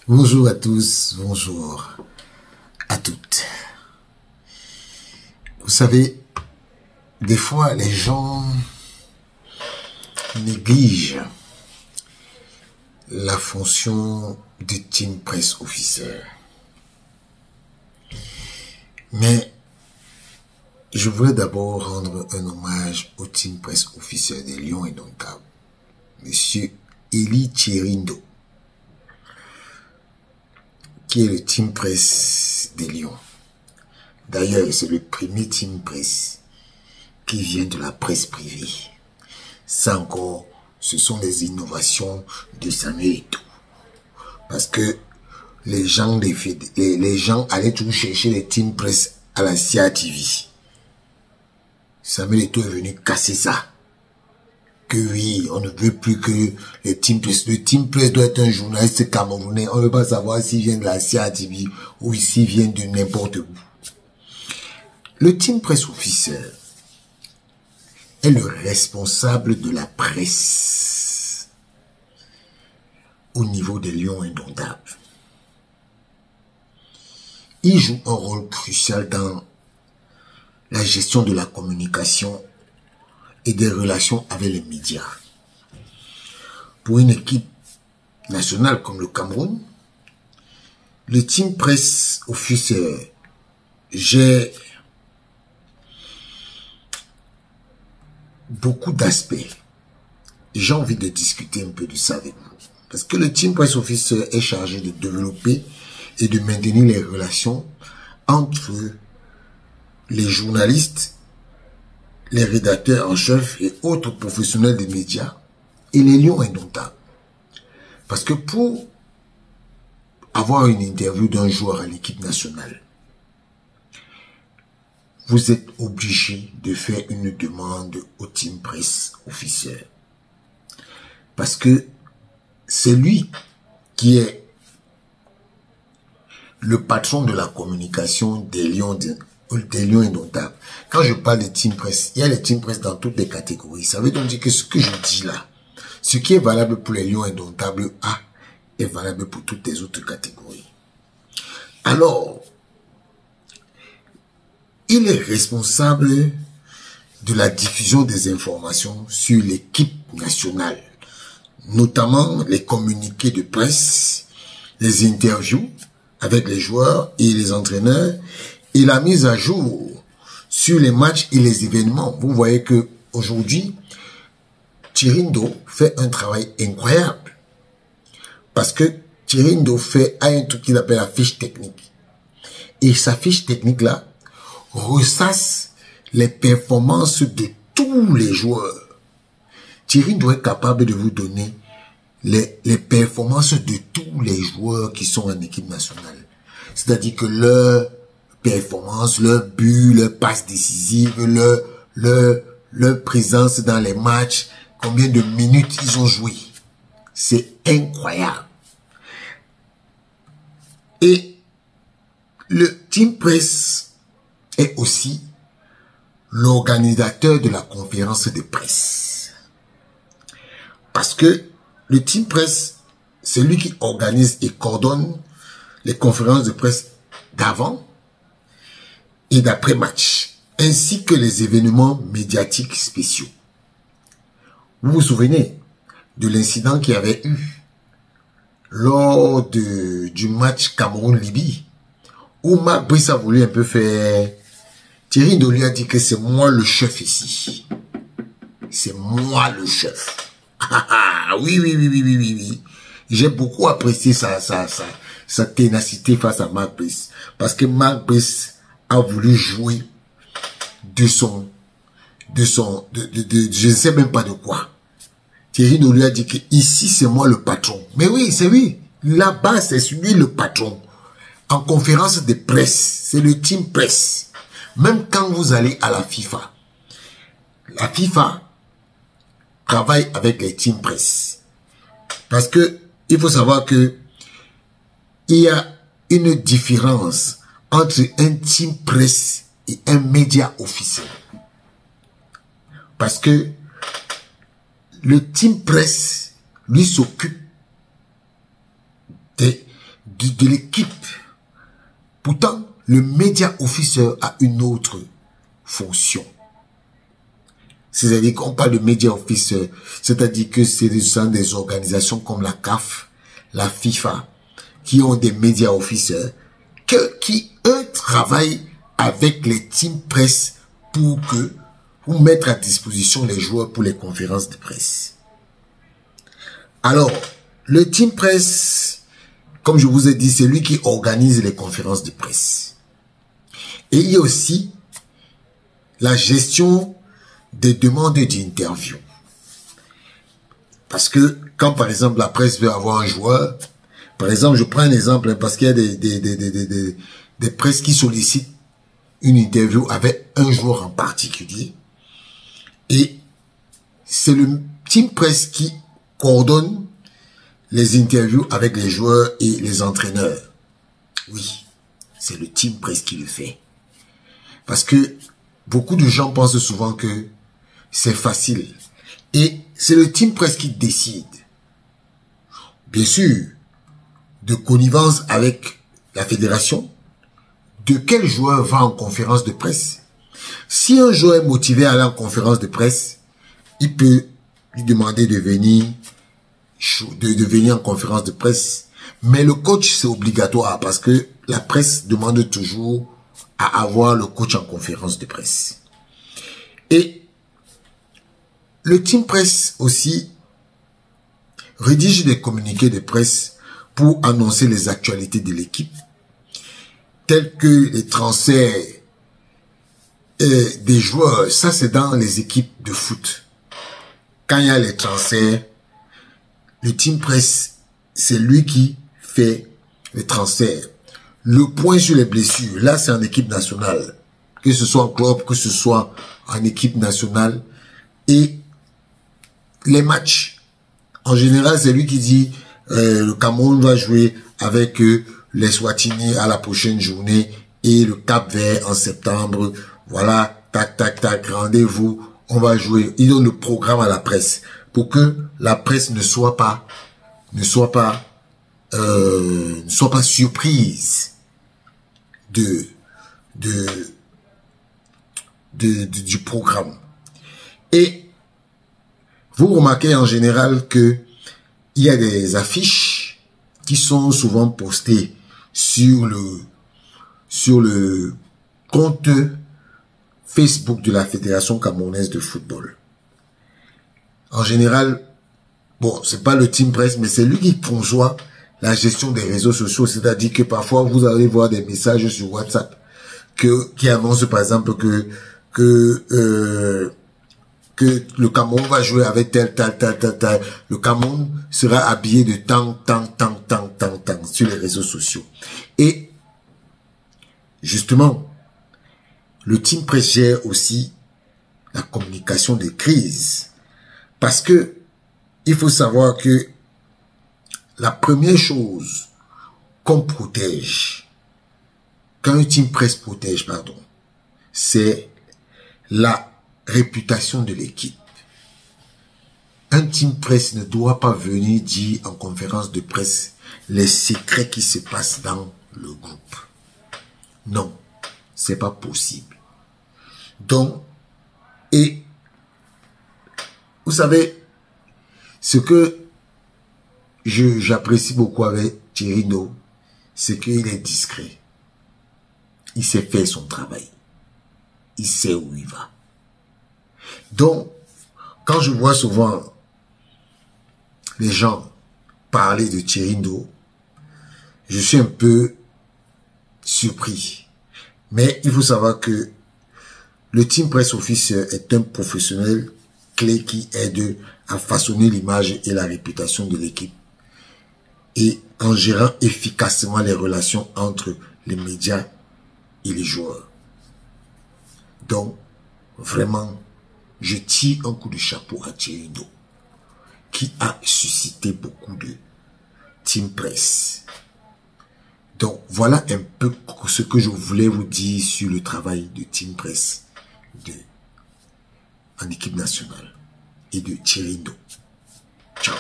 Bonjour à tous, bonjour à toutes. Vous savez, des fois les gens négligent la fonction de team press officer. Mais je voudrais d'abord rendre un hommage au team press officer des Lions Indomptables, Monsieur Eli Chirindo, qui est le team press des Lions. D'ailleurs, c'est le premier team press qui vient de la presse privée. Ça encore, ce sont des innovations de Samuel Eto'o. Parce que les gens allaient toujours chercher les team press à la CATV. Samuel Eto'o est venu casser ça. Que oui, on ne veut plus que le team press doit être un journaliste camerounais. On ne veut pas savoir s'il vient de la CATV ou s'il vient de n'importe où. Le team press officer est le responsable de la presse au niveau des Lions Indomptables. Il joue un rôle crucial dans la gestion de la communication et des relations avec les médias. Pour une équipe nationale comme le Cameroun, le team press officer gère beaucoup d'aspects. J'ai envie de discuter un peu de ça avec vous. Parce que le team press officer est chargé de développer et de maintenir les relations entre les journalistes, les rédacteurs en chef et autres professionnels des médias et les Lions Indomptables. Parce que pour avoir une interview d'un joueur à l'équipe nationale, vous êtes obligé de faire une demande au team press officer. Parce que c'est lui qui est le patron de la communication des Lions Indomptables. Quand je parle de team press, il y a les team press dans toutes les catégories. Ça veut donc dire que ce que je dis là, ce qui est valable pour les Lions Indomptables A est valable pour toutes les autres catégories. Alors, il est responsable de la diffusion des informations sur l'équipe nationale, notamment les communiqués de presse, les interviews avec les joueurs et les entraîneurs et la mise à jour sur les matchs et les événements. Vous voyez que aujourd'hui, Chirindo fait un travail incroyable parce que Chirindo a un truc qu'il appelle la fiche technique. Et sa fiche technique là ressasse les performances de tous les joueurs. Chirindo est capable de vous donner les performances de tous les joueurs qui sont en équipe nationale. C'est-à-dire que leur performance, leur but, leur passe décisive, leur présence dans les matchs, combien de minutes ils ont joué. C'est incroyable. Et le team press est aussi l'organisateur de la conférence de presse. Parce que le team press, c'est lui qui organise et coordonne les conférences de presse d'avant et d'après-match, ainsi que les événements médiatiques spéciaux. Vous vous souvenez de l'incident qu'il y avait eu lors du match Cameroun-Libye, où Marc Brice a voulu un peu faire... Chirindo lui a dit que c'est moi le chef ici. C'est moi le chef. Oui. J'ai beaucoup apprécié sa ténacité face à Marc Brice. Parce que Marc Brice a voulu jouer je ne sais même pas de quoi. Chirindo lui a dit que ici c'est moi le patron. Mais oui, c'est lui. Là-bas, c'est lui le patron. En conférence de presse, c'est le team presse. Même quand vous allez à la FIFA travaille avec les team press. Parce que il faut savoir que il y a une différence entre un team press et un média officiel. Parce que le team press, lui, s'occupe et de l'équipe. Pourtant, le media officer a une autre fonction. C'est-à-dire qu'on parle de media officer, c'est-à-dire que c'est des organisations comme la CAF, la FIFA, qui ont des media officers, qui, eux, travaillent avec les team presse pour mettre à disposition les joueurs pour les conférences de presse. Alors, le team presse, comme je vous ai dit, c'est lui qui organise les conférences de presse. Et il y a aussi la gestion des demandes d'interview. Parce que quand, par exemple, la presse veut avoir un joueur, par exemple, je prends un exemple, parce qu'il y a des presses qui sollicitent une interview avec un joueur en particulier. Et c'est le team presse qui coordonne les interviews avec les joueurs et les entraîneurs. Oui, c'est le team presse qui le fait. Parce que beaucoup de gens pensent souvent que c'est facile. Et c'est le team presse qui décide. Bien sûr, de connivence avec la fédération, de quel joueur va en conférence de presse. Si un joueur est motivé à aller en conférence de presse, il peut lui demander de venir en conférence de presse. Mais le coach, c'est obligatoire parce que la presse demande toujours à avoir le coach en conférence de presse. Et le team presse aussi rédige des communiqués de presse pour annoncer les actualités de l'équipe, tels que les transferts des joueurs. Ça, c'est dans les équipes de foot. Quand il y a les transferts, le team presse, c'est lui qui fait les transferts. Le point sur les blessures, là, c'est en équipe nationale. Que ce soit en club, que ce soit en équipe nationale. Et les matchs, en général, c'est lui qui dit le Cameroun va jouer avec les Swatini à la prochaine journée et le Cap-Vert en septembre. Voilà, tac, tac, tac, rendez-vous, on va jouer. Il donne le programme à la presse pour que la presse ne soit pas surprise du programme. Et vous remarquez en général que il y a des affiches qui sont souvent postées sur le compte Facebook de la Fédération camerounaise de football. En général, bon, c'est pas le team presse, mais c'est lui qui conçoit la gestion des réseaux sociaux. C'est-à-dire que parfois, vous allez voir des messages sur WhatsApp qui annoncent, par exemple, que le Cameroun va jouer avec tel. Le Cameroun sera habillé de tant sur les réseaux sociaux. Et, justement, le team presse gère aussi la communication des crises. Parce que, il faut savoir que la première chose qu'on protège, quand un team presse protège, pardon, c'est la réputation de l'équipe. Un team presse ne doit pas venir dire en conférence de presse les secrets qui se passent dans le groupe. Non, c'est pas possible. Donc, et vous savez, ce que j'apprécie beaucoup avec Thierry No, c'est qu'il est discret. Il sait faire son travail. Il sait où il va. Donc, quand je vois souvent les gens parler de Thierry No, je suis un peu surpris. Mais il faut savoir que le team press officer est un professionnel clé qui aide à façonner l'image et la réputation de l'équipe et en gérant efficacement les relations entre les médias et les joueurs. Donc, vraiment, je tire un coup de chapeau à Thierry No, qui a suscité beaucoup de team press. Donc, voilà un peu ce que je voulais vous dire sur le travail de team press en équipe nationale et de Thierry No. Ciao.